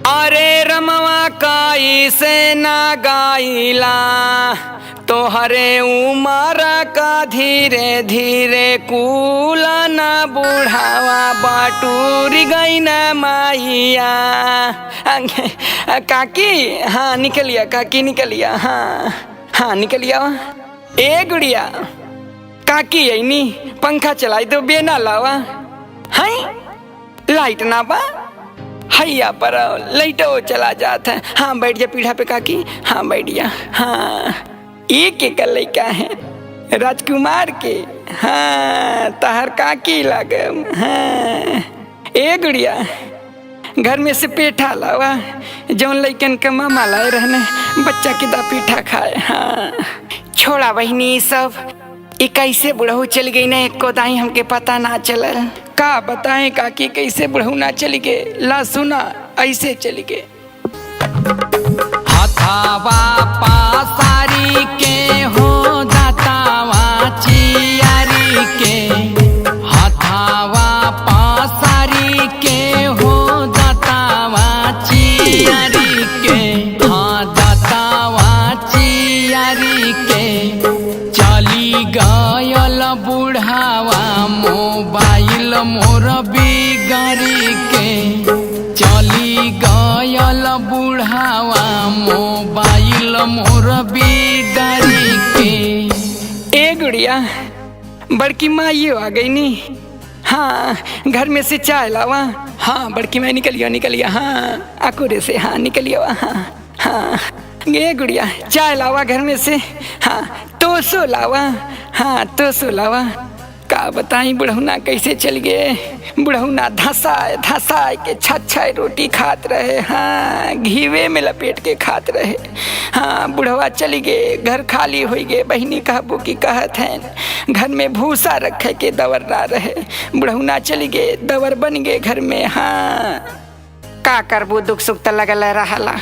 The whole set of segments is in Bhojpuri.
अरे रमवा काई से ना गाइला तोहरे उमर का धीरे धीरे कूला ना बुढ़ावा बाटूर गई न माइया। काकी हाँ निकलिया, काकी निकलिया, हाँ हाँ निकलिया। ए गुड़िया काकी ऐनी पंखा चलाई तो बेना लावा है, लाइट ना बा हैया पर लाइटो चला जाता है। हाँ बैठ जा पीढ़ा पे काकी, हाँ बैठ जा। हाँ एक एक लड़का है राजकुमार के, हाँ तहर काकी लागम। हाँ ए गुड़िया घर में से पेठा लावा जौन लइकन के मामा लाए रहने बच्चा के दा पीठा खाए। हाँ छोड़ा बहनी सब ये कैसे बुढ़ऊ चल गई ना, एको दाई हमके पता ना चलल। का बताएं काकी कैसे बुढ़ऊ ना चली गए, ला सुना ऐसे चली गए। हथावा पासारी के हो दातावा चियारी के, हथावा पासारी के हो दातावा चियारी के, हाँ दातावा चियारी के। चली गयल बुढ़ावा मोबाइल मोर बिगाड़ी के, चली गयल बुढ़ावा मोबाइल मोर बिगाड़ी के। ए गुड़िया बड़की माइयो आ गई नी, हाँ घर में से चाय लावा। हाँ बड़की माई निकलियो निकलियो, हाँ आकुरे से, हाँ निकलियो। हाँ हाँ ये गुड़िया चाय लावा घर में से, हाँ तोसो लावा, हाँ तोसो लावा। का बताई बुढ़ौना कैसे चल गए, बुढ़ौना धसाए धसाए के छच्छाई रोटी खात रहे, हाँ घीवे में लपेट के खात रहे। हाँ बुढ़वा चली गए, घर खाली हो गए। बहनी कहबू की कहत हैं घर में भूसा रखे के दवर ना रहे, बुढ़ौना चली गए दवर बन गए घर में। हाँ का करबू दुख सुख त लगल रहला,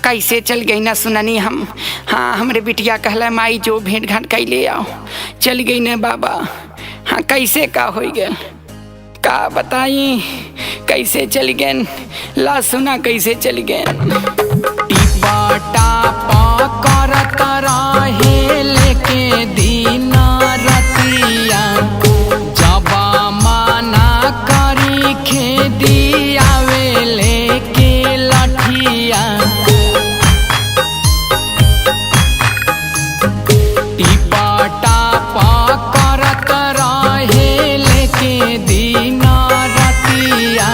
कैसे चल गई ना सुननी हम। हाँ हमरे बिटिया कहला माई जो भेंट घाट कैले आओ, चल गई न बाबा। हाँ कैसे का हो गए, का बताई कैसे चल गए, ला सुना कैसे चल गए। टिपाटा करत रहे लेके दीना रतिया, जबा माना करी खेदी आवे लेके लाठिया। टिपाटा करत रहे लेके दीना रतिया,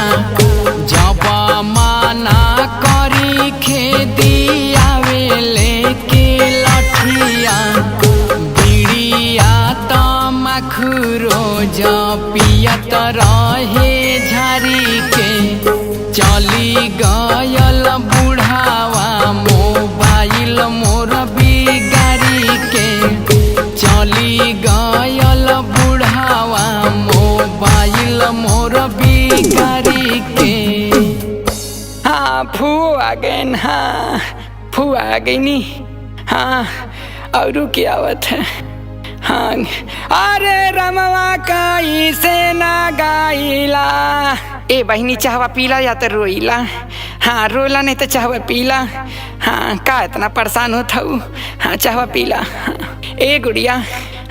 जबा माना करी खेदी आवे लेके लाठिया। बीड़िया तमखुरो पियत रहे झारी के, चली गयल बुढ़ावा मोबाइल मोर बिगाड़ी के, चली गयल बुढ़ावा मोबाइल मोर बिगाड़ी के। हाँ फूआ आ गए, हाँ फूआ आ गई नी। हाँ और क्या आवत है। हाँ अरे रमवा काई से ना गाइला। ए बहनी चाहवा पीला या तो रोइला, हाँ रोला नहीं तो चाहवा पीला। हाँ का इतना परेशान होता हूँ, हाँ चाहवा पीला। हाँ ए गुड़िया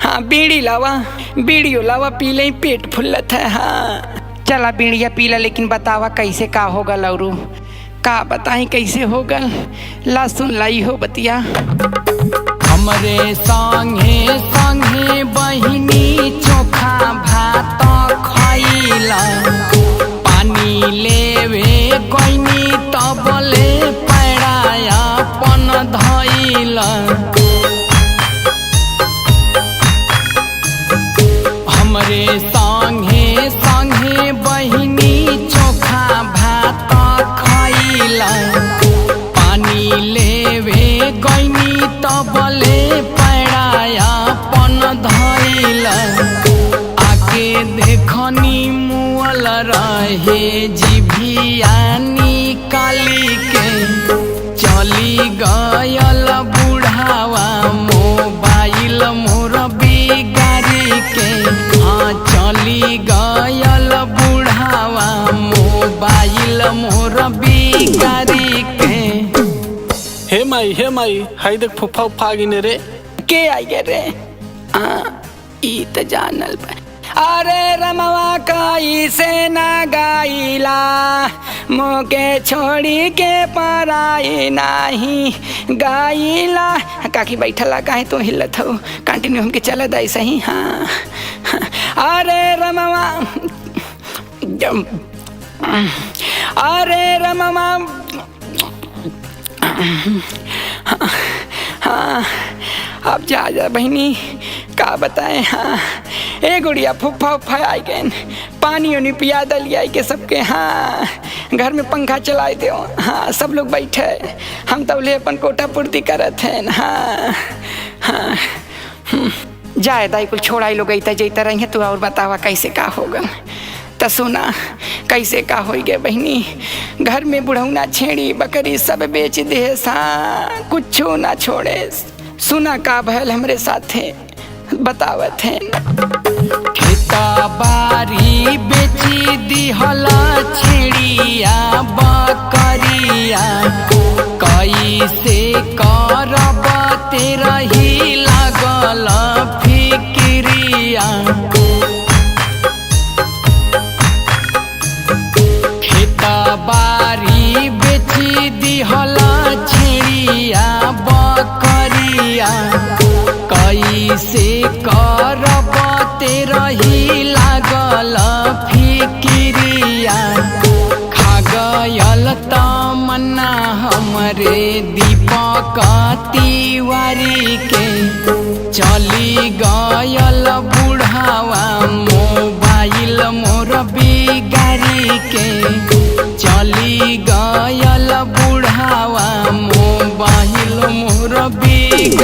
हाँ बीड़ी लावा, बीड़ियो लावा पी ले पेट फुल्लत है। हाँ चला बीड़िया पीला, लेकिन बतावा कैसे का होगा लौरू, का बताई कैसे होगा, ला सुन लाई हो बतिया। हमरे संगे संगे बहिनी चोखा भात खइला, पानी लेवे गइनी तबले पैराया पन धइला। हमरे संगे संगे बहिनी चोखा भात खइला, पानी लेवे गइनी तबले पैराया पन धइला। आके देखनी मुअल रहे जिभिया निकाली के, चली गयल बुढ़ावा मोबाइल मोर बिगाड़ी के। हाँ चली गयल बुढ़ावा मोबाइल मोर बिगाड़ी हे माई हाय देख फुफा उफा गिने रे। के आई गे रे? ई त जानल बा। अरे रमवा काई से ना गाइला, मोके छोड़ी के पराई नाही गाइला। काकी बैठला काहे तू हिलत हो? कंटिन्यू हमके चलत आई सही। हाँ अरे रमवा, अरे रमवा, हाँ अब जा बहनी का बताएं। हाँ ए गुड़िया फुफा उफा आई गए, पानी उनी पिया दलिया के सबके। हाँ घर में पंखा चलाए दो। हाँ सब लोग बैठे, हम तब ले अपन कोटा पूर्ति करत हैं। हाँ हाँ जाए दाई कुल छोड़ाई लोग जैता रही। तू और बतावा कैसे का होगा? त सुना कैसे का हो गए बहनी। घर में बुढ़ौना छेड़ी बकरी सब बेच दे सा, कुछ ना छोड़े। सुना का भयल हमरे साथे बतावत है। खेता बारी बेची दिहला छेड़िया बकरिया, कैसे करब तेरा ही लागल फिक्रिया। बारी बेची दिहला छेड़िया बकरिया, कैसे करब तेरा ही लागल फिक्रिया। खा गयल तमन्ना हमरे दीपक तिवारी के, चली गयल बुढ़ावा मोबाइल मोर बिगारी के। चली गयल बुढ़ावा मोबाइल मोर बिगारी।